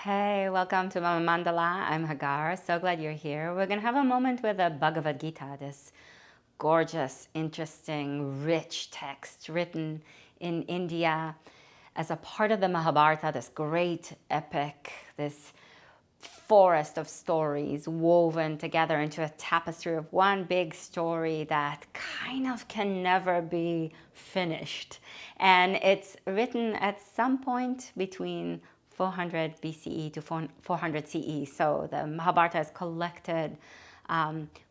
Hey, welcome to Mama Mandala. I'm Hagar. So glad you're here. We're going to have a moment with the Bhagavad Gita, this gorgeous, interesting, rich text written in India as a part of the Mahabharata, this great epic, this forest of stories woven together into a tapestry of one big story that kind of can never be finished. And it's written at some point between 400 BCE to 400 CE. So the Mahabharata is collected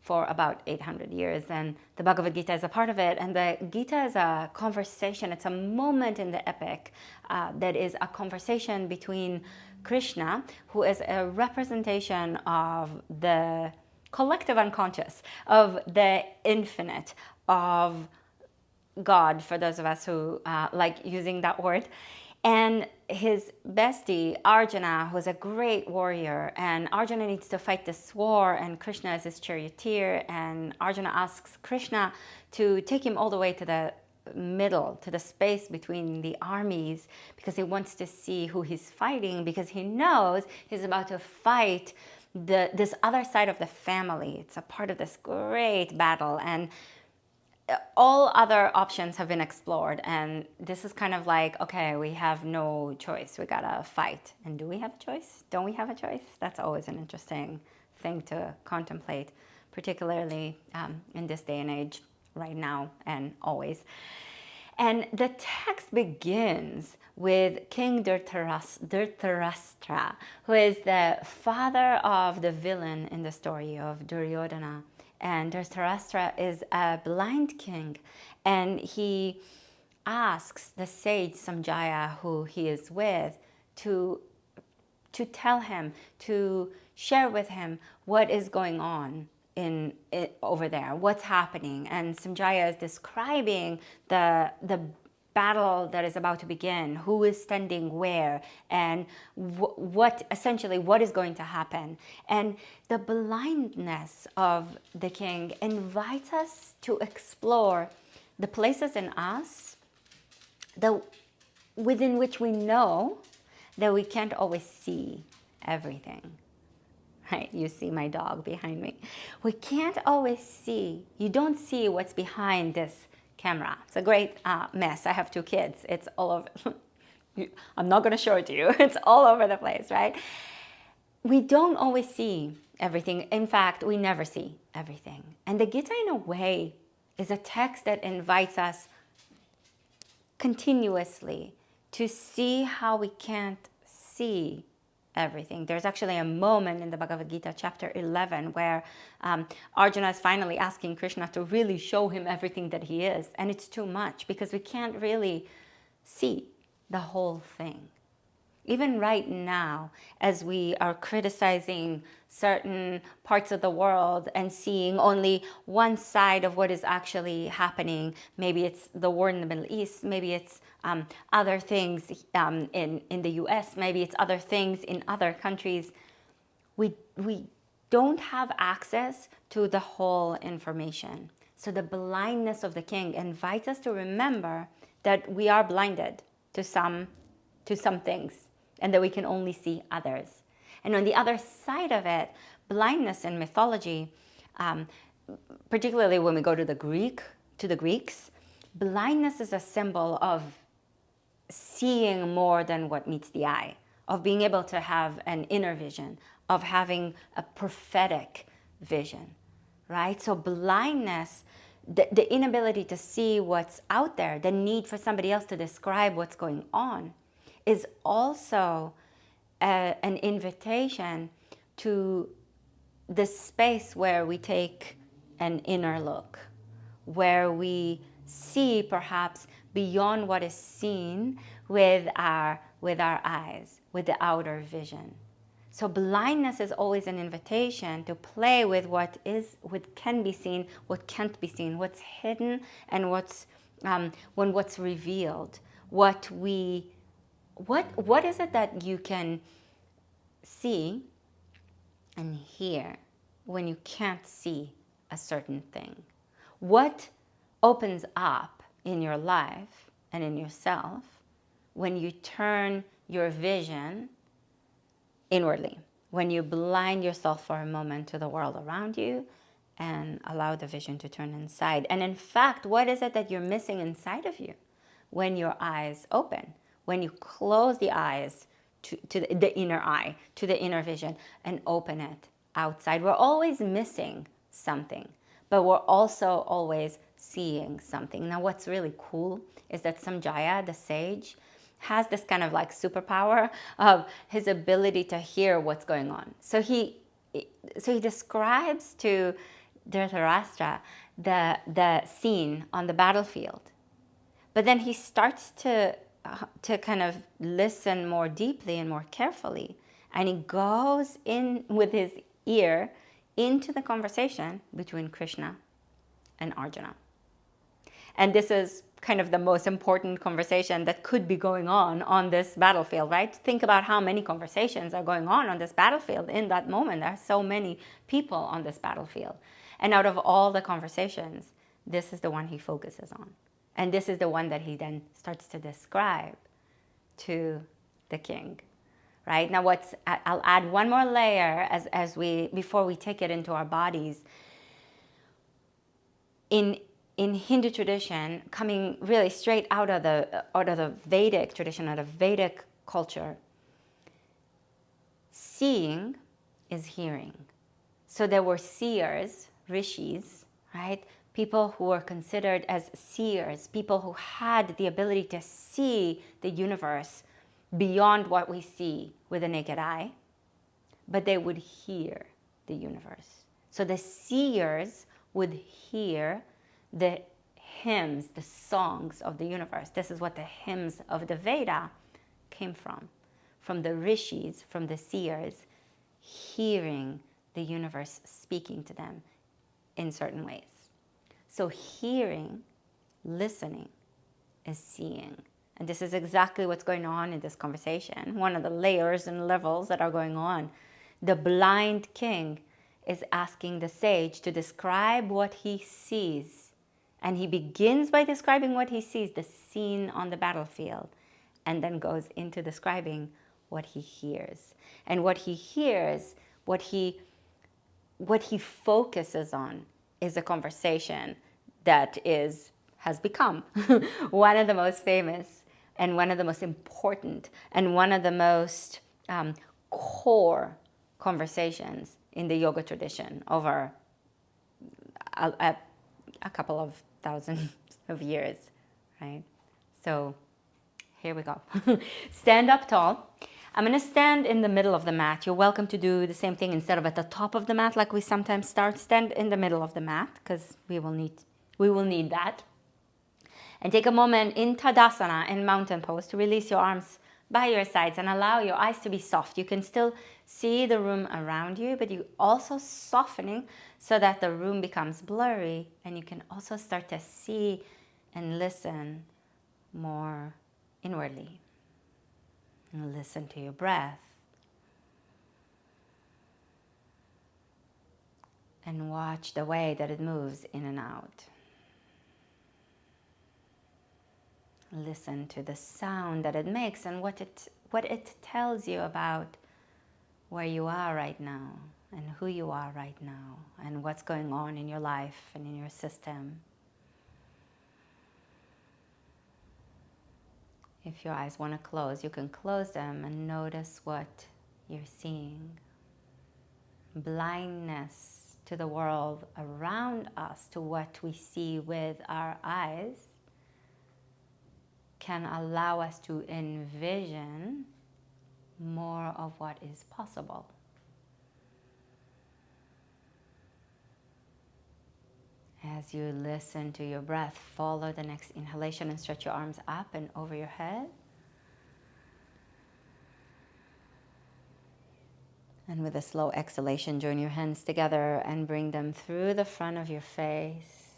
for about 800 years, and the Bhagavad Gita is a part of it. And the Gita is a conversation, it's a moment in the epic that is a conversation between Krishna, who is a representation of the collective unconscious, of the infinite, of God, for those of us who like using that word, and his bestie Arjuna, who's a great warrior, and Arjuna needs to fight this war, and Krishna is his charioteer, and Arjuna asks Krishna to take him all the way to the middle, to the space between the armies, because he wants to see who he's fighting, because he knows he's about to fight this other side of the family. It's a part of this great battle, and all other options have been explored, and this is kind of like, okay, we have no choice, we gotta fight. And do we have a choice? Don't we have a choice? That's always an interesting thing to contemplate, particularly in this day and age, right now and always. And the text begins with King Dhritarashtra, who is the father of the villain in the story of Duryodhana. And Dhritarashtra is a blind king, and he asks the sage Samjaya, who he is with, to tell him, to share with him what is going on in it over there, what's happening. And Samjaya is describing the battle that is about to begin, who is standing where, and what essentially what is going to happen. And the blindness of the king invites us to explore the places in us within which we know that we can't always see everything. Right? You see my dog behind me. We can't always see. You don't see what's behind this camera. It's a great mess. I have two kids. It's all over. I'm not going to show it to you. It's all over the place, right? We don't always see everything. In fact, we never see everything. And the Gita, in a way, is a text that invites us continuously to see how we can't see everything. There's actually a moment in the Bhagavad Gita chapter 11 where Arjuna is finally asking Krishna to really show him everything that he is, and it's too much because we can't really see the whole thing. Even right now, as we are criticizing certain parts of the world and seeing only one side of what is actually happening, maybe it's the war in the Middle East, maybe it's other things in the US, maybe it's other things in other countries, we don't have access to the whole information. So the blindness of the king invites us to remember that we are blinded to some things, and that we can only see others. And on the other side of it, blindness in mythology, particularly when we go to the Greeks, blindness is a symbol of seeing more than what meets the eye, of being able to have an inner vision, of having a prophetic vision, right? So blindness, the inability to see what's out there, the need for somebody else to describe what's going on, is also an invitation to the space where we take an inner look, where we see perhaps beyond what is seen with our eyes, with the outer vision. So blindness is always an invitation to play with what can be seen, what can't be seen, what's hidden, and what's revealed. What is it that you can see and hear when you can't see a certain thing? What opens up in your life and in yourself when you turn your vision inwardly, when you blind yourself for a moment to the world around you and allow the vision to turn inside. And in fact, what is it that you're missing inside of you when your eyes open? When you close the eyes to the inner eye, to the inner vision, and open it outside. We're always missing something, but we're also always seeing something. Now, what's really cool is that Samjaya, the sage, has this kind of like superpower of his ability to hear what's going on. So he describes to Dhritarashtra the scene on the battlefield, but then he starts to kind of listen more deeply and more carefully, and he goes in with his ear into the conversation between Krishna and Arjuna. And this is kind of the most important conversation that could be going on this battlefield, right? Think about how many conversations are going on this battlefield in that moment. There are so many people on this battlefield. And out of all the conversations, this is the one he focuses on. And this is the one that he then starts to describe to the king, right? Now, I'll add one more layer before we take it into our bodies. In Hindu tradition, coming really straight out of the Vedic tradition, out of Vedic culture, seeing is hearing. So there were seers, rishis, right? People who were considered as seers, people who had the ability to see the universe beyond what we see with the naked eye, but they would hear the universe. So the seers would hear the hymns, the songs of the universe. This is what the hymns of the Veda came from the rishis, from the seers, hearing the universe speaking to them in certain ways. So hearing, listening, is seeing. And this is exactly what's going on in this conversation. One of the layers and levels that are going on. The blind king is asking the sage to describe what he sees. And he begins by describing what he sees, the scene on the battlefield, and then goes into describing what he hears. And what he hears, what he focuses on is a conversation that has become one of the most famous and one of the most important and one of the most core conversations in the yoga tradition over a couple of thousands of years, right? So here we go. Stand up tall. I'm going to stand in the middle of the mat. You're welcome to do the same thing instead of at the top of the mat like we sometimes start. Stand in the middle of the mat because we will need that. And take a moment in Tadasana, in mountain pose, to release your arms by your sides and allow your eyes to be soft. You can still see the room around you, but you also softening so that the room becomes blurry, and you can also start to see and listen more inwardly. And listen to your breath. And watch the way that it moves in and out. Listen to the sound that it makes and what it tells you about where you are right now and who you are right now and what's going on in your life and in your system. If your eyes want to close, you can close them and notice what you're seeing. Blindness to the world around us, to what we see with our eyes, can allow us to envision more of what is possible. As you listen to your breath, follow the next inhalation and stretch your arms up and over your head. And with a slow exhalation, join your hands together and bring them through the front of your face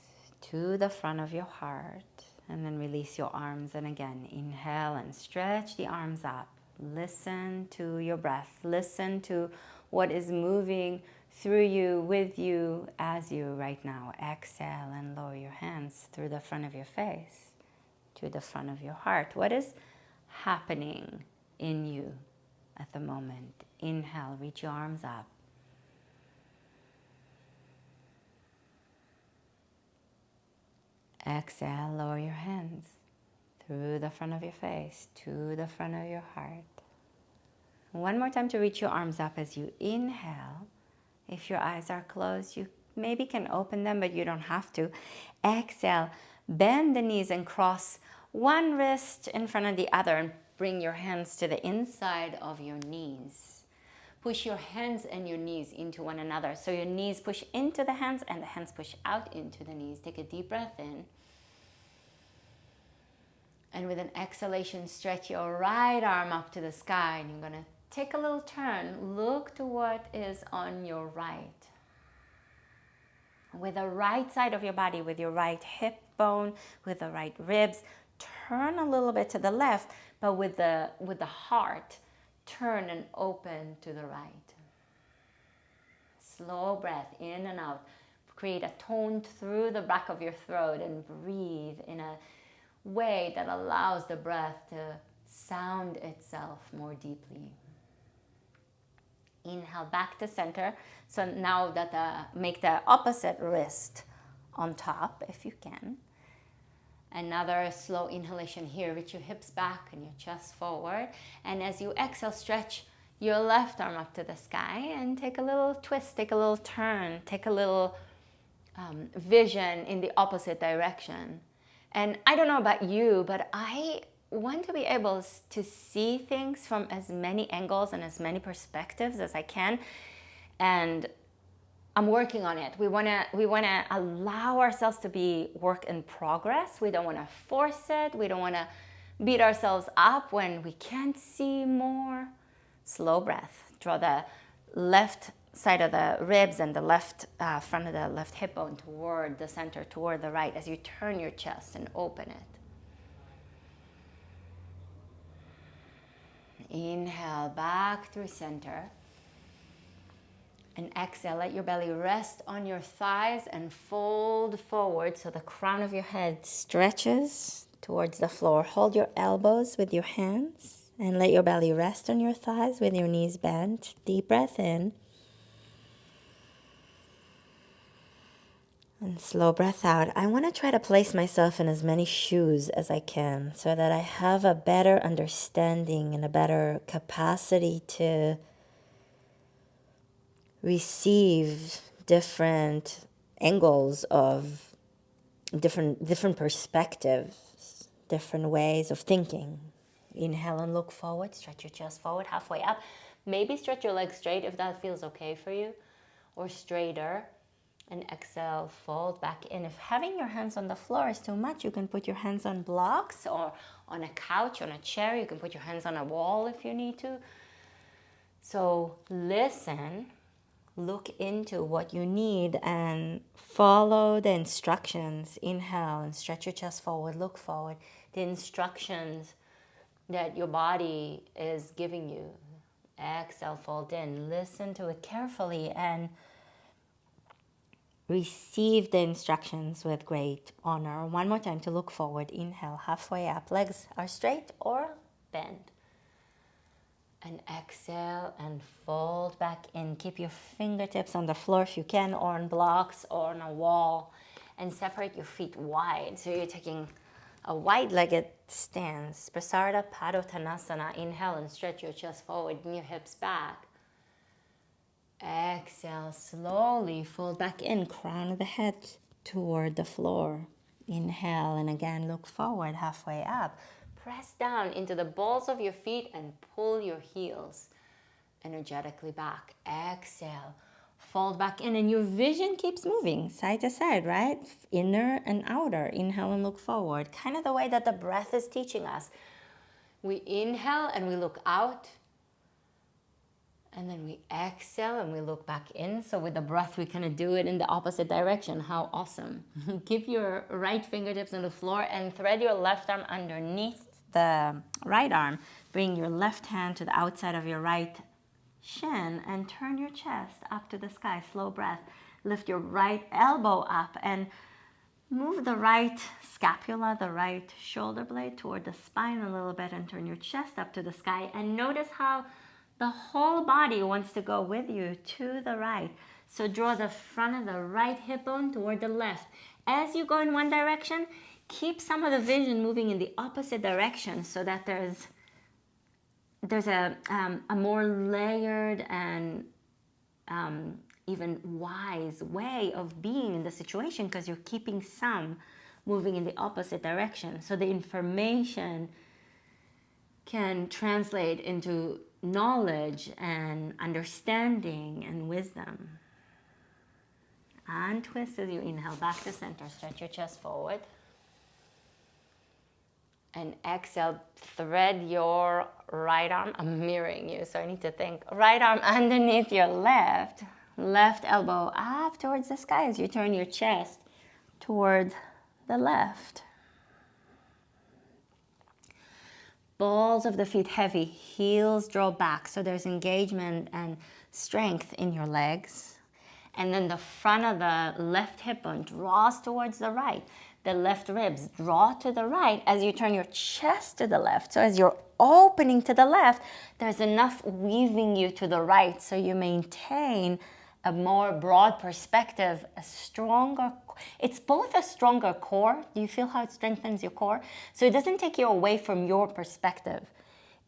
to the front of your heart. And then release your arms. And again, inhale and stretch the arms up. Listen to your breath. Listen to what is moving through you, with you, as you right now. Exhale and lower your hands through the front of your face to the front of your heart. What is happening in you at the moment, Inhale, reach your arms up. Exhale, lower your hands through the front of your face to the front of your heart. One more time to reach your arms up as you inhale. If your eyes are closed, you maybe can open them, but you don't have to. Exhale, bend the knees and cross one wrist in front of the other and bring your hands to the inside of your knees. Push your hands and your knees into one another. So your knees push into the hands and the hands push out into the knees. Take a deep breath in. And with an exhalation, stretch your right arm up to the sky. And you're going to take a little turn. Look to what is on your right. With the right side of your body, with your right hip bone, with the right ribs, turn a little bit to the left, but with the heart, turn and open to the right. Slow breath in and out. Create a tone through the back of your throat and breathe in a way that allows the breath to sound itself more deeply. Inhale back to center. So now that make the opposite wrist on top if you can. Another slow inhalation here. Reach your hips back and your chest forward. And as you exhale, stretch your left arm up to the sky and take a little twist, take a little turn, take a little vision in the opposite direction. And I don't know about you, but I want to be able to see things from as many angles and as many perspectives as I can. And I'm working on it. We want to allow ourselves to be work in progress. We don't want to force it. We don't want to beat ourselves up when we can't see more. Slow breath. Draw the left side of the ribs and the left front of the left hip bone toward the center, toward the right as you turn your chest and open it. Inhale back through center. And exhale, let your belly rest on your thighs and fold forward so the crown of your head stretches towards the floor. Hold your elbows with your hands and let your belly rest on your thighs with your knees bent. Deep breath in. And slow breath out. I want to try to place myself in as many shoes as I can so that I have a better understanding and a better capacity to receive different angles of different perspectives, different ways of thinking. Inhale and look forward. Stretch your chest forward, halfway up. Maybe stretch your legs straight if that feels okay for you, or straighter. And exhale, fold back in. If having your hands on the floor is too much, you can put your hands on blocks or on a couch, on a chair. You can put your hands on a wall if you need to. So listen, look into what you need and follow the instructions. Inhale and stretch your chest forward, look forward. The instructions that your body is giving you. Exhale, fold in. Listen to it carefully and receive the instructions with great honor. One more time to look forward. Inhale, halfway up. Legs are straight or bend. And exhale and fold back in. Keep your fingertips on the floor if you can, or on blocks or on a wall. And separate your feet wide. So you're taking a wide-legged stance. Prasarada Padottanasana. Inhale and stretch your chest forward and your hips back. Exhale, slowly fold back in, crown of the head toward the floor. Inhale, and again, look forward, halfway up. Press down into the balls of your feet and pull your heels energetically back. Exhale, fold back in, and your vision keeps moving side to side, right? Inner and outer. Inhale and look forward. Kind of the way that the breath is teaching us. We inhale and we look out. And then we exhale and we look back in. So with the breath, we kind of do it in the opposite direction. How awesome. Keep your right fingertips on the floor and thread your left arm underneath the right arm. Bring your left hand to the outside of your right shin and turn your chest up to the sky. Slow breath. Lift your right elbow up and move the right scapula, the right shoulder blade toward the spine a little bit and turn your chest up to the sky. And notice how The whole body wants to go with you to the right. So draw the front of the right hip bone toward the left. As you go in one direction, keep some of the vision moving in the opposite direction so that there's a more layered and even wise way of being in the situation, because you're keeping some moving in the opposite direction. So the information can translate into knowledge and understanding and wisdom. And twist as you inhale back to center. Stretch your chest forward. And exhale, thread your right arm. I'm mirroring you, so I need to think. Right arm underneath your left. Left elbow up towards the sky as you turn your chest toward the left. Balls of the feet heavy, heels draw back, so there's engagement and strength in your legs. And then the front of the left hip bone draws towards the right. The left ribs draw to the right as you turn your chest to the left. So as you're opening to the left, there's enough weaving you to the right, so you maintain a more broad perspective, a stronger, it's both a stronger core. Do you feel how it strengthens your core? So it doesn't take you away from your perspective.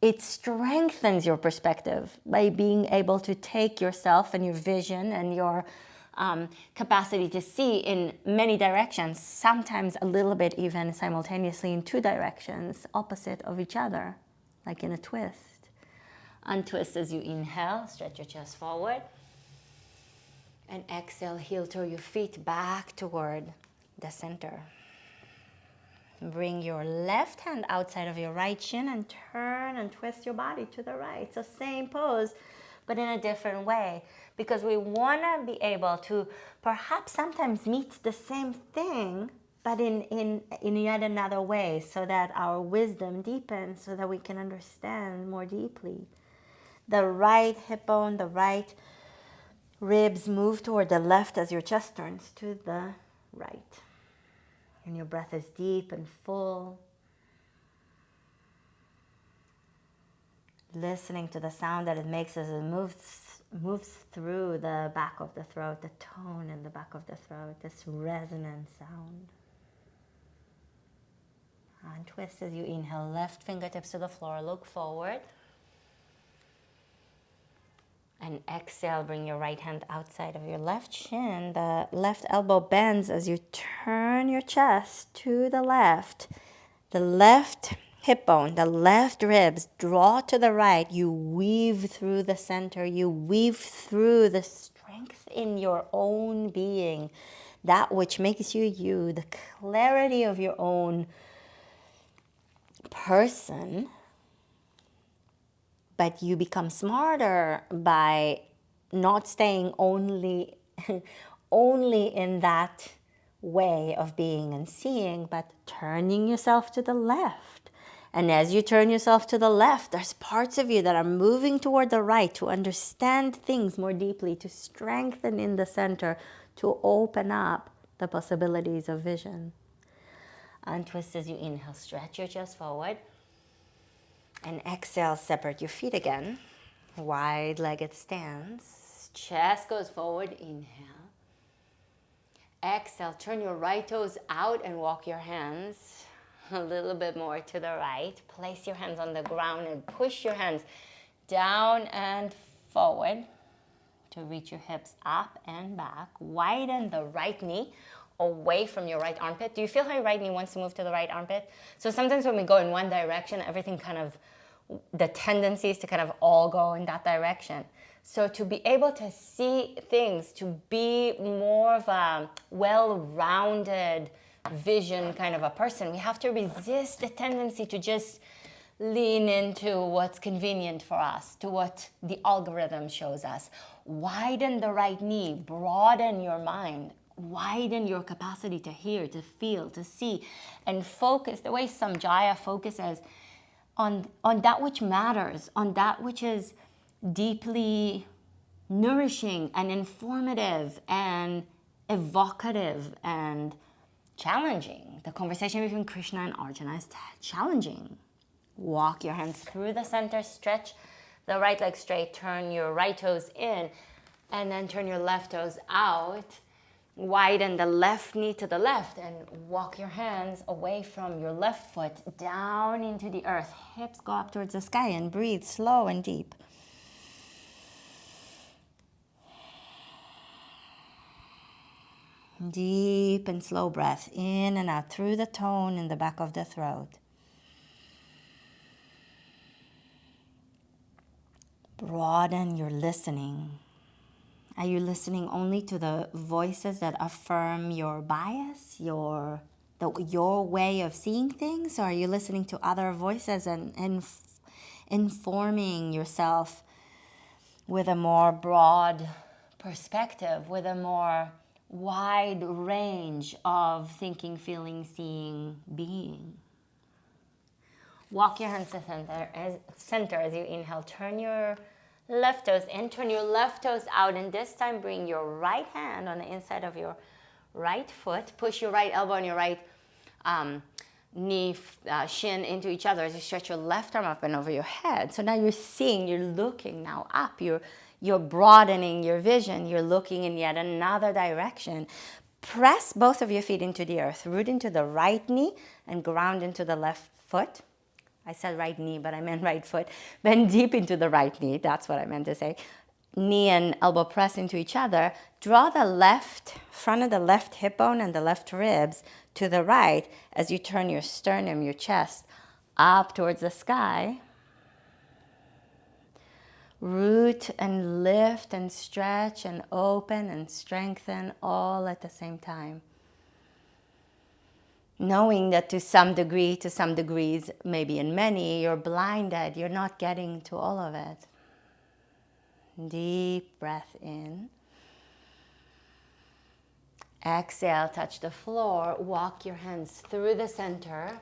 It strengthens your perspective by being able to take yourself and your vision and your capacity to see in many directions, sometimes a little bit even simultaneously in two directions, opposite of each other, like in a twist. Untwist as you inhale, stretch your chest forward. And exhale, heel toe your feet back toward the center. Bring your left hand outside of your right shin and turn and twist your body to the right. So same pose, but in a different way. Because we want to be able to perhaps sometimes meet the same thing, but in yet another way, so that our wisdom deepens, so that we can understand more deeply. The right hip bone, the right ribs move toward the left as your chest turns to the right. And your breath is deep and full. Listening to the sound that it makes as it moves through the back of the throat, the tone in the back of the throat, this resonant sound. And twist as you inhale, left fingertips to the floor, look forward. And exhale, bring your right hand outside of your left shin. The left elbow bends as you turn your chest to the left. The left hip bone, the left ribs draw to the right. You weave through the center. You weave through the strength in your own being, that which makes you you, the clarity of your own person. But you become smarter by not staying only in that way of being and seeing, but turning yourself to the left. And as you turn yourself to the left, there's parts of you that are moving toward the right to understand things more deeply, to strengthen in the center, to open up the possibilities of vision. Untwist as you inhale, stretch your chest forward. And exhale, separate your feet again. Wide-legged stance. Chest goes forward, inhale. Exhale, turn your right toes out and walk your hands a little bit more to the right. Place your hands on the ground and push your hands down and forward to reach your hips up and back. Widen the right knee away from your right armpit. Do you feel how your right knee wants to move to the right armpit? So sometimes when we go in one direction, everything kind of, the tendency is to kind of all go in that direction. So to be able to see things, to be more of a well-rounded vision kind of a person, we have to resist the tendency to just lean into what's convenient for us, to what the algorithm shows us. Widen the right knee, broaden your mind, widen your capacity to hear, to feel, to see, and focus the way Samjaya focuses on that which matters, on that which is deeply nourishing and informative and evocative and challenging. The conversation between Krishna and Arjuna is challenging. Walk your hands through the center, stretch the right leg straight, turn your right toes in, and then turn your left toes out. Widen the left knee to the left and walk your hands away from your left foot down into the earth. Hips go up towards the sky and breathe slow and deep. Deep and slow breath in and out through the tone in the back of the throat. Broaden your listening. Are you listening only to the voices that affirm your bias, your way of seeing things? Or are you listening to other voices and informing yourself with a more broad perspective, with a more wide range of thinking, feeling, seeing, being? Walk your hands to center as you inhale. Turn your left toes in, turn your left toes out, and this time bring your right hand on the inside of your right foot. Push your right elbow and your right knee, shin into each other as you stretch your left arm up and over your head. So now you're seeing, you're looking now up, you're broadening your vision, you're looking in yet another direction. Press both of your feet into the earth, root into the right knee and ground into the left foot. I said right knee, but I meant right foot. Bend deep into the right knee. That's what I meant to say. Knee and elbow press into each other. Draw the left, front of the left hip bone and the left ribs to the right as you turn your sternum, your chest, up towards the sky. Root and lift and stretch and open and strengthen all at the same time. Knowing that to some degree, to some degrees, maybe in many, you're blinded, you're not getting to all of it. Deep breath in. Exhale, touch the floor, walk your hands through the center.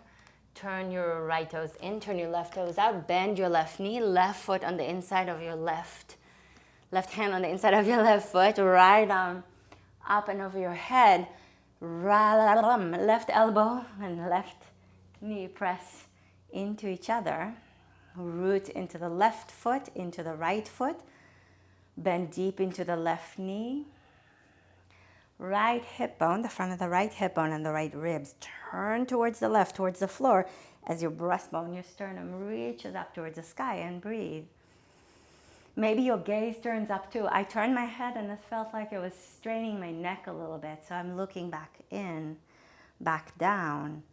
Turn your right toes in, turn your left toes out, bend your left knee, left foot on the inside of your left hand on the inside of your left foot, right arm up and over your head. Left elbow and left knee press into each other. Root into the left foot, into the right foot. Bend deep into the left knee. Right hip bone, the front of the right hip bone and the right ribs. Turn towards the left, towards the floor as your breastbone, your sternum reaches up towards the sky, and breathe. Maybe your gaze turns up too. I turned my head and it felt like it was straining my neck a little bit. So I'm looking back in, back down.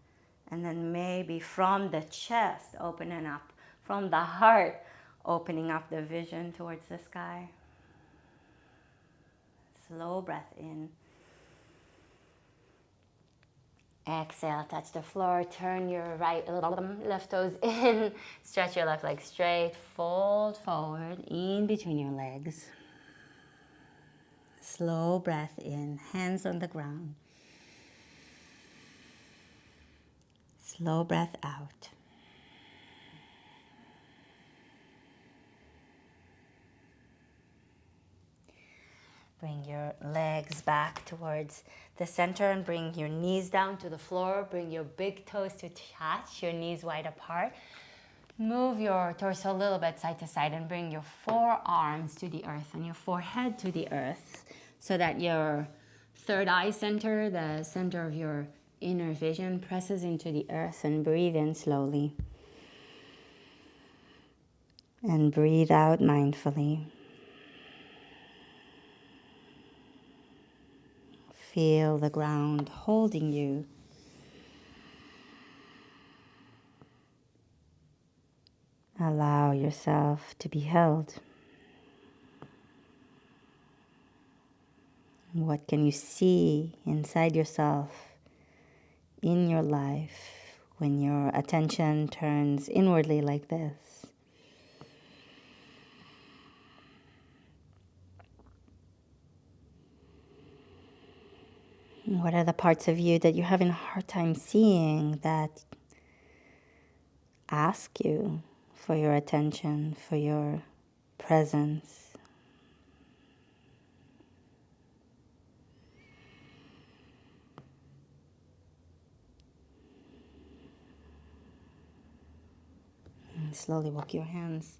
And then maybe from the chest opening up, from the heart opening up the vision towards the sky. Slow breath in. Exhale, touch the floor, turn your left toes in, stretch your left leg straight, fold forward in between your legs. Slow breath in, hands on the ground. Slow breath out. Bring your legs back towards the center and bring your knees down to the floor. Bring your big toes to touch, your knees wide apart. Move your torso a little bit side to side and bring your forearms to the earth and your forehead to the earth so that your third eye center, the center of your inner vision, presses into the earth. And breathe in slowly. And breathe out mindfully. Feel the ground holding you. Allow yourself to be held. What can you see inside yourself, in your life, when your attention turns inwardly like this? What are the parts of you that you're having a hard time seeing that ask you for your attention, for your presence? And slowly walk your hands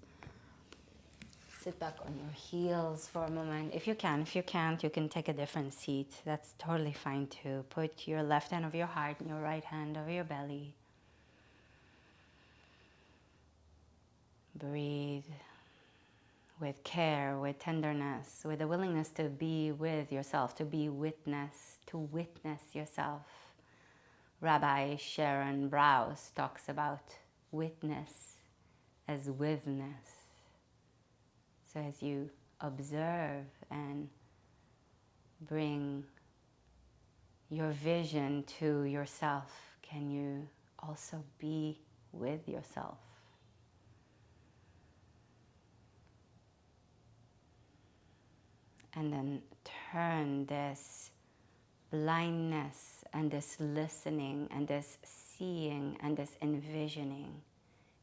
sit back on your heels for a moment. If you can. If you can't, you can take a different seat. That's totally fine too. Put your left hand over your heart and your right hand over your belly. Breathe with care, with tenderness, with a willingness to be with yourself, to be witness, to witness yourself. Rabbi Sharon Brous talks about witness as witness. So as you observe and bring your vision to yourself, can you also be with yourself? And then turn this blindness and this listening and this seeing and this envisioning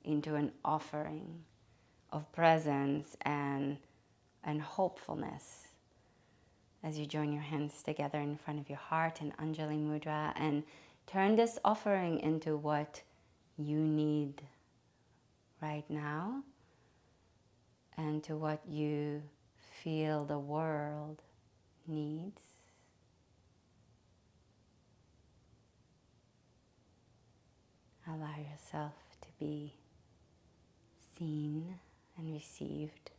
into an offering of presence and hopefulness as you join your hands together in front of your heart in Anjali Mudra, and turn this offering into what you need right now and to what you feel the world needs. Allow yourself to be seen and received.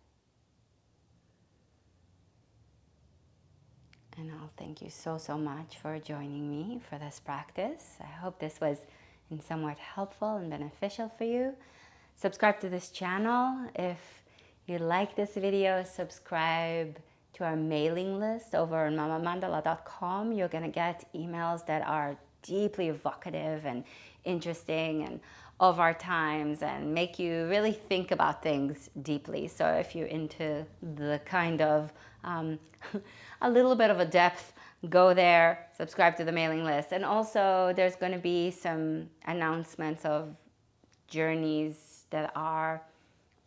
And I'll thank you so much for joining me for this practice. I hope this was in somewhat helpful and beneficial for you. Subscribe to this channel. If you like this video, subscribe to our mailing list over on mamamandala.com. You're going to get emails that are deeply evocative and interesting and of our times and make you really think about things deeply. So if you're into the kind of a little bit of a depth, go there, subscribe to the mailing list. And also there's going to be some announcements of journeys that are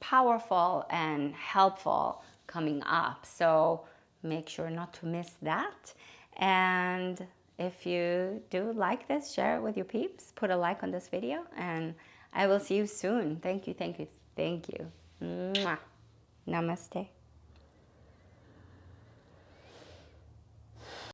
powerful and helpful coming up. So make sure not to miss that. And if you do like this, share it with your peeps. Put a like on this video, and I will see you soon. Thank you, thank you, thank you. Mwah. Namaste.